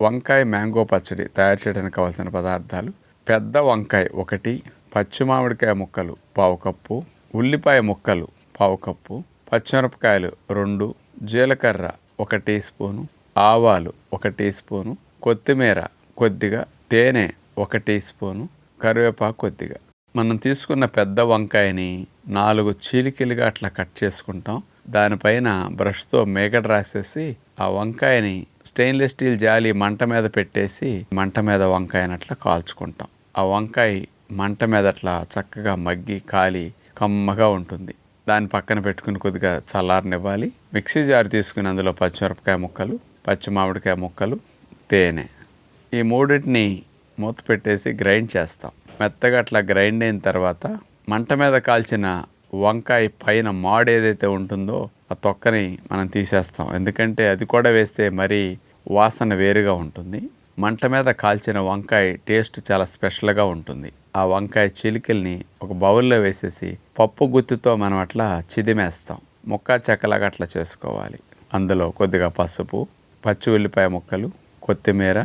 వంకాయ మ్యాంగో పచ్చడి తయారు చేయడానికి కావాల్సిన పదార్థాలు: పెద్ద వంకాయ 1, పచ్చి మామిడికాయ ముక్కలు 1/2 కప్పు, ఉల్లిపాయ ముక్కలు 1/2 కప్పు, పచ్చిమిరపకాయలు 2, జీలకర్ర 1 టీ స్పూను, ఆవాలు 1 టీ స్పూను, కొత్తిమీర కొద్దిగా, తేనె 1 టీ స్పూను, కరివేపాకు కొద్దిగా. మనం తీసుకున్న పెద్ద వంకాయని 4 చీలికలుగా అట్లా కట్ చేసుకుంటాం. దానిపైన బ్రష్తో మేగడ రాసేసి ఆ వంకాయని స్టెయిన్లెస్ స్టీల్ జాలి మంట మీద పెట్టేసి మంట మీద వంకాయని అట్లా కాల్చుకుంటాం. ఆ వంకాయ మంట మీద అట్లా చక్కగా మగ్గి కాలి కమ్మగా ఉంటుంది. దాన్ని పక్కన పెట్టుకుని కొద్దిగా చల్లారనివ్వాలి. మిక్సీ జార్ తీసుకుని అందులో పచ్చిమిరపకాయ ముక్కలు, పచ్చి మామిడికాయ ముక్కలు, తేనె, ఈ మూడింటిని మూత పెట్టేసి గ్రైండ్ చేస్తాం. మెత్తగా అట్లా గ్రైండ్ అయిన తర్వాత మంట మీద కాల్చిన వంకాయ పైన మాడు ఏదైతే ఉంటుందో ఆ తొక్కని మనం తీసేస్తాం. ఎందుకంటే అది కూడా వేస్తే మరీ వాసన వేరుగా ఉంటుంది. మంట మీద కాల్చిన వంకాయ టేస్ట్ చాలా స్పెషల్గా ఉంటుంది. ఆ వంకాయ చిలికల్ని ఒక బౌల్లో వేసేసి పప్పు గుత్తితో మనం అట్లా చిదిమేస్తాం. ముక్క చెక్కలాగా అట్లా చేసుకోవాలి. అందులో కొద్దిగా పసుపు, పచ్చి ఉల్లిపాయ ముక్కలు, కొత్తిమీర,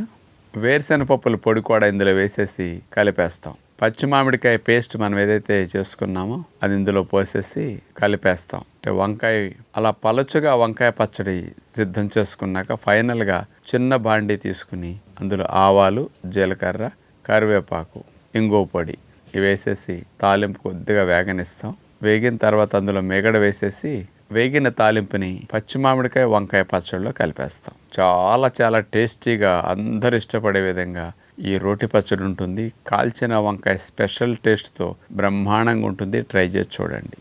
వేరుశెనగపప్పుల పొడి కూడా ఇందులో వేసేసి కలిపేస్తాం. పచ్చి మామిడికాయ పేస్ట్ మనం ఏదైతే చేసుకున్నామో అది ఇందులో పోసేసి కలిపేస్తాం. అంటే వంకాయ అలా పలుచగా వంకాయ పచ్చడి సిద్ధం చేసుకున్నాక ఫైనల్గా చిన్న బాండీ తీసుకుని అందులో ఆవాలు, జీలకర్ర, కరివేపాకు, ఇంగువ పొడి ఇవి వేసేసి తాలింపు కొద్దిగా వేగనిస్తాం. వేగిన తర్వాత అందులో మేగడ వేసేసి వేగిన తాలింపుని పచ్చి మామిడికాయ వంకాయ పచ్చడిలో కలిపేస్తాం. చాలా చాలా టేస్టీగా అందరు ఇష్టపడే విధంగా ఈ రోటి పచ్చడి ఉంటుంది. కాల్చిన వంకాయ స్పెషల్ టేస్ట్తో బ్రహ్మాండంగా ఉంటుంది. ట్రై చేసి చూడండి.